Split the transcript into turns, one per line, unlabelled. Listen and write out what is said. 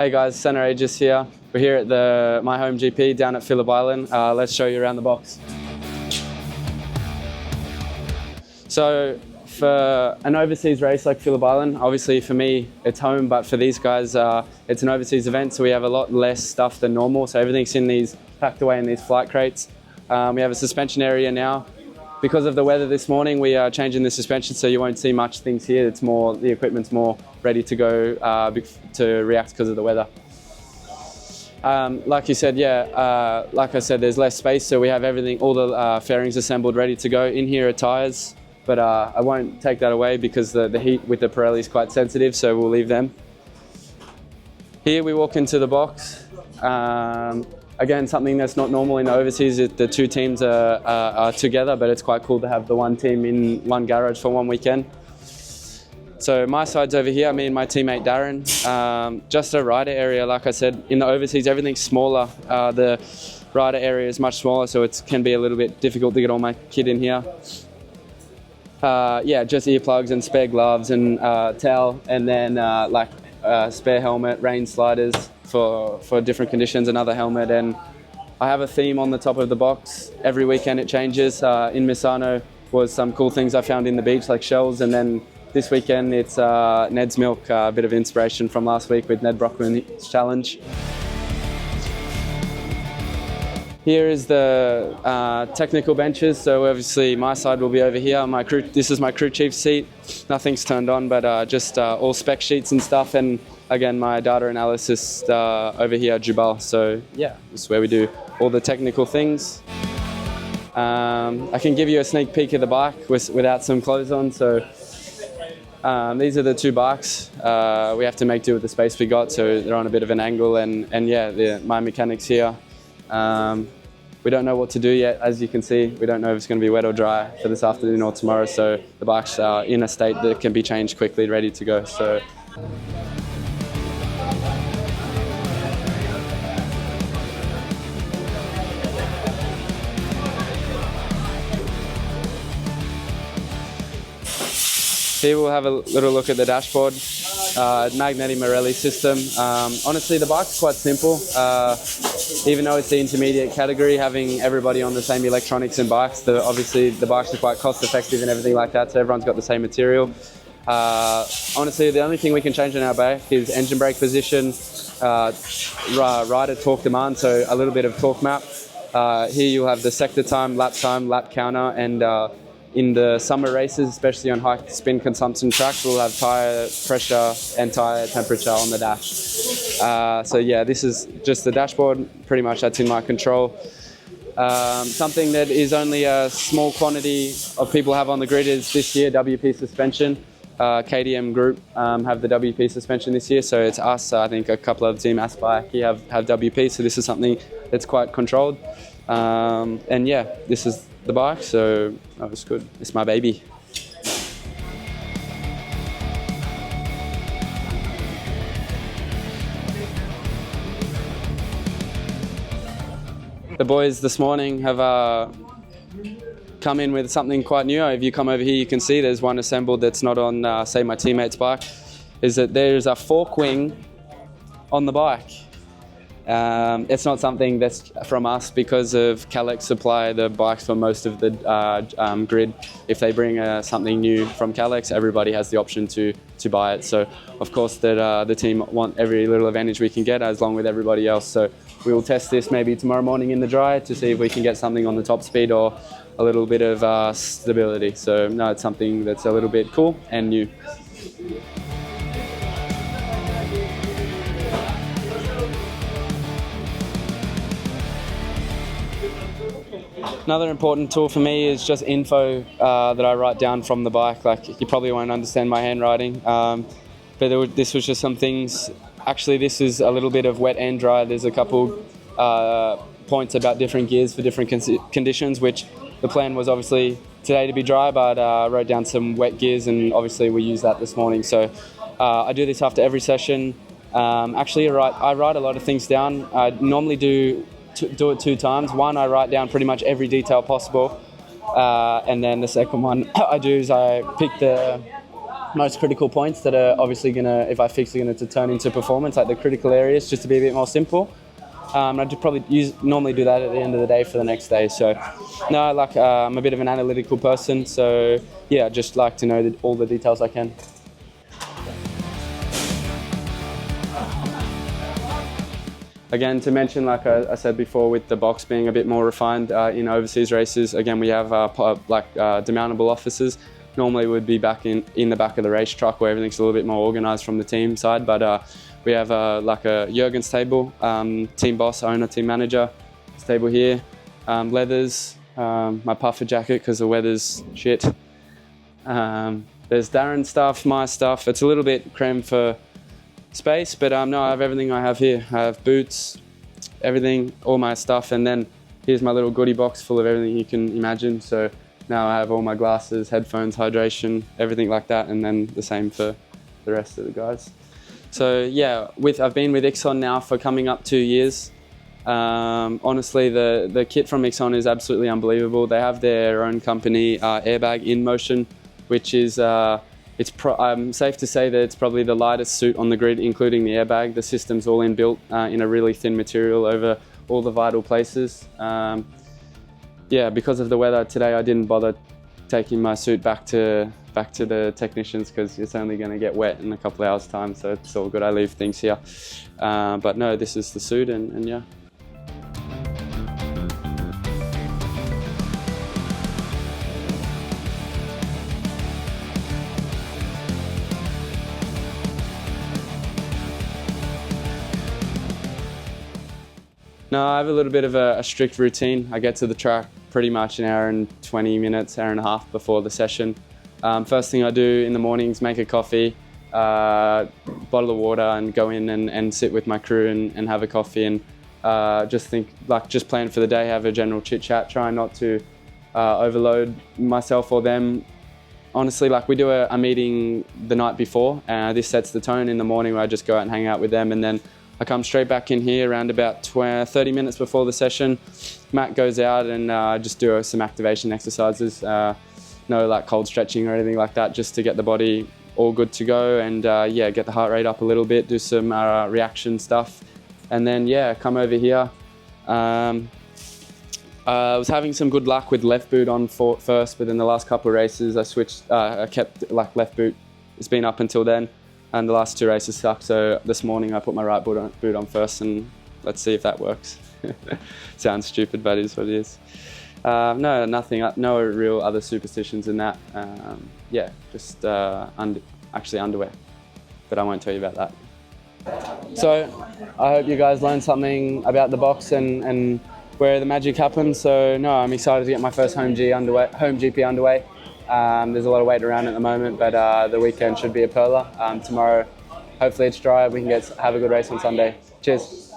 Hey guys, Senna Agius here. We're here at my home GP down at Phillip Island. Let's show you around the box. So for an overseas race like Phillip Island, obviously for me it's home, but for these guys it's an overseas event, so we have a lot less stuff than normal. So everything's packed away in these flight crates. We have a suspension area now. Because of the weather this morning, we are changing the suspension, so you won't see much things here. It's more, the equipment's more ready to go to react because of the weather. Like you said, like I said, there's less space, so we have everything, all the fairings assembled, ready to go. In here are tyres, but I won't take that away because the heat with the Pirelli is quite sensitive, so we'll leave them. Here we walk into the box. Again, something that's not normal in the overseas is the two teams are together, but it's quite cool to have the one team in one garage for one weekend. So my side's over here, me and my teammate Darren. Just a rider area, like I said, in the overseas everything's smaller. The rider area is much smaller, so it can be a little bit difficult to get all my kit in here. Just earplugs and spare gloves and towel, and then spare helmet, rain sliders for different conditions, another helmet, and I have a theme on the top of the box. Every weekend it changes. In Misano was some cool things I found in the beach like shells, and then this weekend it's Ned's Milk, a bit of inspiration from last week with Ned Brockman's challenge. Here is the technical benches, so obviously my side will be over here. This is my crew chief's seat. Nothing's turned on, but just all spec sheets and stuff, and again my data analysis over here at Jubal. So yeah, this is where we do all the technical things. I can give you a sneak peek of the bike without some clothes on. So these are the two bikes. We have to make do with the space we got, so they're on a bit of an angle, and my mechanics here. We don't know what to do yet, as you can see. We don't know if it's going to be wet or dry for this afternoon or tomorrow, so the bikes are in a state that can be changed quickly, ready to go. So. Here we'll have a little look at the dashboard. Magnetic Morelli system. Honestly, the bike's quite simple. Even though it's the intermediate category, having everybody on the same electronics and bikes, obviously the bikes are quite cost effective and everything like that, so everyone's got the same material. Honestly, the only thing we can change on our bike is engine brake position, rider torque demand, so a little bit of torque map. Here you'll have the sector time, lap counter, and in the summer races, especially on high spin consumption tracks, we'll have tyre pressure and tyre temperature on the dash. So yeah, this is just the dashboard. Pretty much that's in my control. Something that is only a small quantity of people have on the grid is this year WP suspension. KTM Group have the WP suspension this year, so it's us, I think a couple of Team Aspire have WP, so this is something that's quite controlled. And yeah, this is the bike, so it's good. It's my baby. The boys this morning have come in with something quite new. If you come over here, you can see there's one assembled that's not on, say, my teammate's bike, is that there's a fork wing on the bike. It's not something that's from us because of Kalex supply the bikes for most of the grid. If they bring something new from Kalex, everybody has the option to buy it. So of course that the team want every little advantage we can get as long with everybody else. So we will test this maybe tomorrow morning in the dry to see if we can get something on the top speed or a little bit of stability. So no, it's something that's a little bit cool and new. Another important tool for me is just info that I write down from the bike. Like, you probably won't understand my handwriting, but this was just some things. Actually, this is a little bit of wet and dry. There's a couple points about different gears for different conditions, which the plan was obviously today to be dry, but I wrote down some wet gears, and obviously we used that this morning. So I do this after every session. Actually, I write a lot of things down. I normally do it 2 times. One, I write down pretty much every detail possible, and then the second one I do is I pick the most critical points that are obviously gonna, if I fix, are gonna to turn into performance, like the critical areas, just to be a bit more simple. I'd probably normally do that at the end of the day for the next day. So, no, like I'm a bit of an analytical person. So yeah, I just like to know all the details I can. Again, to mention, like I said before, with the box being a bit more refined in overseas races, again, we have demountable offices. Normally would be back in the back of the race truck where everything's a little bit more organised from the team side, but we have like a Jurgen's table, team boss, owner, team manager, this table here, leathers, my puffer jacket because the weather's shit. There's Darren's stuff, my stuff. It's a little bit crammed for space, but no, I have everything I have here. I have boots, everything, all my stuff, and then here's my little goodie box full of everything you can imagine. So now I have all my glasses, headphones, hydration, everything like that, and then the same for the rest of the guys. So yeah, I've been with Ixon now for coming up 2 years. Honestly, the kit from Ixon is absolutely unbelievable. They have their own company, Airbag in Motion, which is I'm safe to say that it's probably the lightest suit on the grid, including the airbag. The system's all inbuilt in a really thin material over all the vital places. Yeah, because of the weather today, I didn't bother taking my suit back to the technicians because it's only going to get wet in a couple of hours' time, so it's all good. I leave things here. But no, this is the suit, and yeah. No, I have a little bit of a strict routine. I get to the track pretty much an hour and 20 minutes, hour and a half before the session. First thing I do in the mornings, make a coffee, bottle of water, and go in and sit with my crew and have a coffee and just plan for the day, have a general chit chat, try not to overload myself or them. Honestly, like we do a meeting the night before, this sets the tone in the morning where I just go out and hang out with them, and then I come straight back in here around about 30 minutes before the session. Matt goes out and just do some activation exercises. No like cold stretching or anything like that, just to get the body all good to go and yeah, get the heart rate up a little bit, do some reaction stuff. And then yeah, come over here. I was having some good luck with left boot on first, but in the last couple of races I switched, I kept like left boot. It's been up until then. And the last 2 races sucked, so this morning I put my right boot on first, and let's see if that works. Sounds stupid, but it is what it is. No, nothing, no real other superstitions in that. Yeah, just actually underwear, but I won't tell you about that. So I hope you guys learned something about the box and where the magic happens. So no, I'm excited to get my first home GP underway. There's a lot of weight around at the moment, but the weekend should be a perler. Tomorrow, hopefully it's dry. We can have a good race on Sunday. Cheers.